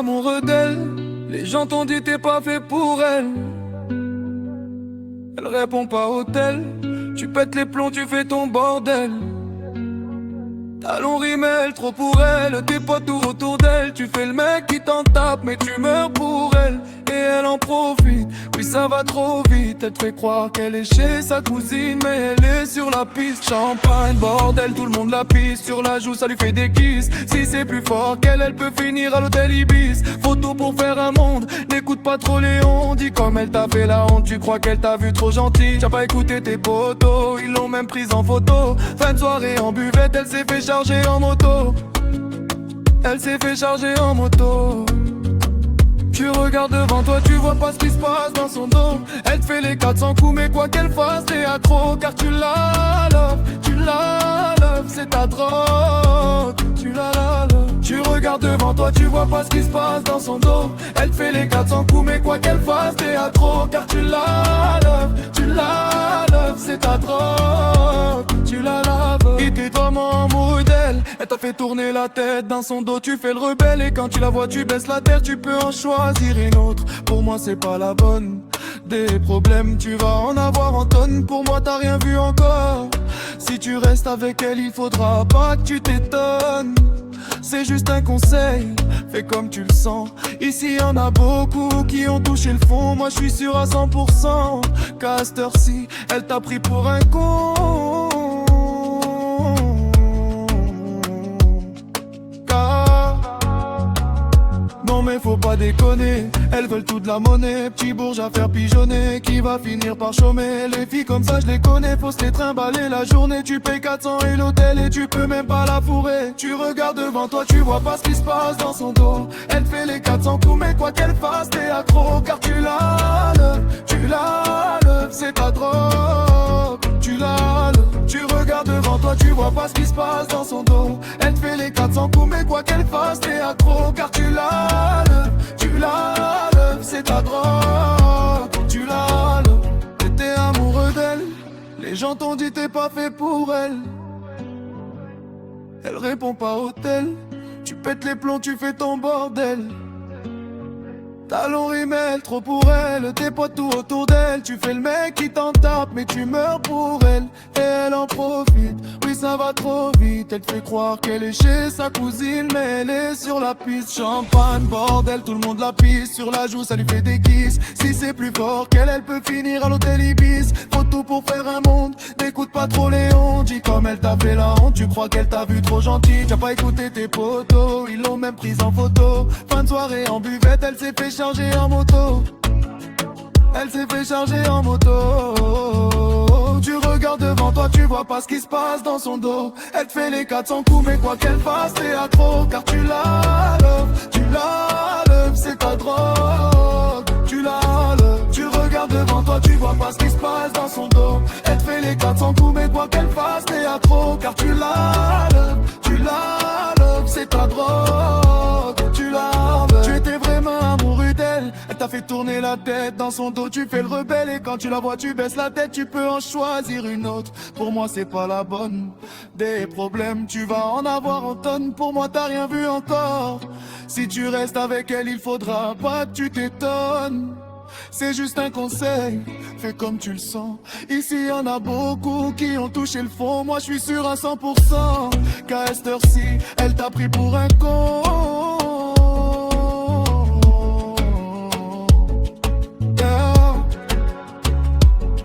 amoureux d'elle. Les gens t'ont dit t'es pas fait pour elle. Elle répond pas au tel. Tu pètes les plombs, tu fais ton bordel. Talon rimel, trop pour elle. T'es pas tout autour d'elle. Tu fais le mec qui t'en tape, mais tu meurs pour elle. Et elle en profite, oui ça va trop vite. Elle te fait croire qu'elle est chez sa cousine, mais elle est sur la piste. Champagne, bordel, tout le monde la pisse. Sur la joue ça lui fait des kisses. Si c'est plus fort qu'elle, elle peut finir à l'hôtel Ibis. Photo pour faire un monde, n'écoute pas trop Léon. Dis comme elle t'a fait la honte, tu crois qu'elle t'a vu trop gentil. T'as pas écouté tes potos, ils l'ont même prise en photo. Fin de soirée en buvette, elle s'est fait charger en moto. Elle s'est fait charger en moto. Tu regardes devant toi, tu vois pas ce qui se passe dans son dos. Elle te fait les 400 coups, mais quoi qu'elle fasse, t'es accro. Car tu la love, c'est ta drogue. Tu la love. Tu regardes devant toi, tu vois pas ce qui se passe dans son dos. Elle te fait les 400 coups, mais quoi qu'elle fasse, t'es accro. Car tu la love, c'est ta drogue. Tu la laves. Et t'es vraiment amoureux d'elle. Elle t'a fait tourner la tête dans son dos, tu fais le rebelle. Et quand tu la vois, tu baisses la tête, tu peux en choisir une autre. Pour moi, c'est pas la bonne. Des problèmes, tu vas en avoir en tonnes. Pour moi, t'as rien vu encore. Si tu restes avec elle, il faudra pas que tu t'étonnes. C'est juste un conseil, fais comme tu le sens. Ici y'en a beaucoup qui ont touché le fond. Moi je suis sûr à 100% qu'à cette heure-ci, elle t'a pris pour un con. Non mais faut pas déconner, elles veulent toute la monnaie. Petit bourge à faire pigeonner, qui va finir par chômer. Les filles comme ça je les connais, faut se les trimballer la journée. Tu payes 400 et l'hôtel et tu peux même pas la fourrer. Tu regardes devant toi, tu vois pas ce qui se passe dans son dos. Elle fait les 400 coups mais quoi qu'elle fasse t'es accro. Car tu la lèves, c'est ta drogue. Tu la lèves. Tu regardes devant toi, tu vois pas ce qui se passe dans son dos. Elle te fait les 400 coups mais quoi qu'elle fasse t'es accro. Car tu la lèves, c'est ta drogue. Tu la lèves. T'étais amoureux d'elle, les gens t'ont dit t'es pas fait pour elle. Elle répond pas au tel. Tu pètes les plombs, tu fais ton bordel. Talon rimel, trop pour elle. T'es pas tout autour d'elle. Tu fais le mec qui t'en tape, mais tu meurs pour elle. Et elle en profite, oui ça va trop vite. Elle te fait croire qu'elle est chez sa cousine, mais elle est sur la piste. Champagne, bordel, tout le monde la pisse. Sur la joue ça lui fait des kisses. Si c'est plus fort qu'elle, elle peut finir à l'hôtel Ibis. Faut tout pour faire un monde, n'écoute pas trop Léon. Dis comme elle t'a fait la honte, tu crois qu'elle t'a vu trop gentil. T'as pas écouté tes potos, ils l'ont même prise en photo. Fin de soirée en buvette, elle s'est fait charger en moto. Elle s'est fait charger en moto. Tu regardes devant toi, tu vois pas ce qui se passe dans son dos. Elle te fait les 400 coups mais quoi qu'elle fasse t'es accro. Car tu la lèves, c'est ta drogue. Tu la lèves. Tu regardes devant toi, tu vois pas ce qui se passe dans son dos. Elle te fait les 400 coups mais quoi qu'elle fasse t'es accro. Car tu la lèves, c'est ta drogue. Tu la lèves. Tu étais vraiment amoureux d'elle. Elle t'a fait tourner la tête dans son dos, tu fais le rebelle. Et quand tu la vois tu baisses la tête, tu peux en choisir une autre. Pour moi c'est pas la bonne. Des problèmes tu vas en avoir en tonnes. Pour moi t'as rien vu encore. Si tu restes avec elle il faudra pas que tu t'étonnes. C'est juste un conseil, fais comme tu le sens. Ici y'en a beaucoup qui ont touché le fond. Moi je suis sûr à 100% qu'à cette heure-ci, elle t'a pris pour un con.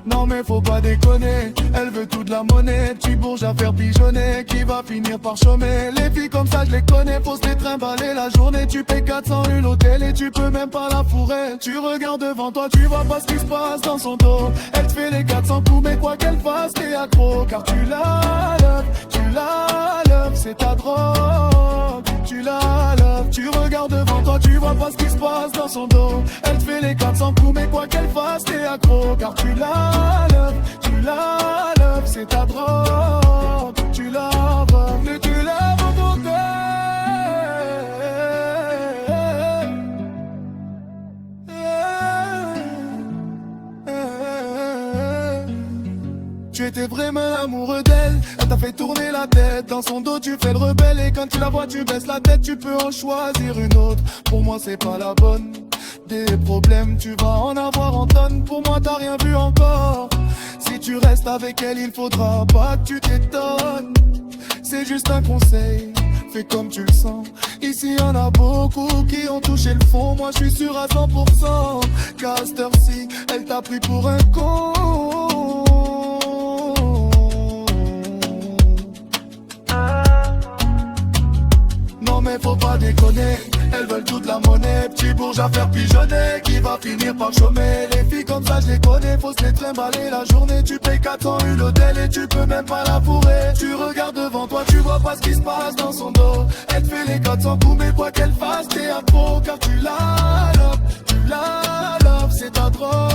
Non mais faut pas déconner, elle veut toute la monnaie. Petit bourge à faire pigeonner, qui va finir par chômer. Les filles comme ça je les connais, faut se les trimballer la journée. Tu payes 400 une hôtel et tu peux même pas la fourrer. Tu regardes devant toi, tu vois pas ce qui se passe dans son dos. Elle te fait les 400 coups mais quoi qu'elle fasse t'es accro. Car tu la lèves, c'est ta drogue. Tu la lèves. Tu regardes devant toi, tu vois pas ce qui se passe dans son dos. Elle te fait les 400 coups mais quoi qu'elle fasse t'es accro. Car tu la lèves, c'est ta drogue. Tu la lèves, mais tu lèves ton cœur. Tu étais vraiment amoureux d'elle. Elle t'a fait tourner la tête, dans son dos tu fais le rebelle. Et quand tu la vois tu baisses la tête, tu peux en choisir une autre. Pour moi c'est pas la bonne. Des problèmes tu vas en avoir en tonnes. Pour moi t'as rien vu encore. Si tu restes avec elle il faudra pas que tu t'étonnes. C'est juste un conseil, fais comme tu le sens. Ici y'en a beaucoup qui ont touché le fond. Moi je suis sûr à 100% qu'à cette heure-ci elle t'a pris pour un con. Non mais faut pas déconner, elles veulent toute la monnaie. Petit bourge à faire pigeonner, qui va finir par chômer. Les filles comme ça je les connais, faut se les trimballer la journée. Tu payes 400 une hôtel et tu peux même pas la fourrer. Tu regardes devant toi, tu vois pas ce qui se passe dans son dos. Elle te fait les 400 coups mais quoi qu'elle fasse, t'es à peau. Car tu la love, c'est ta drogue.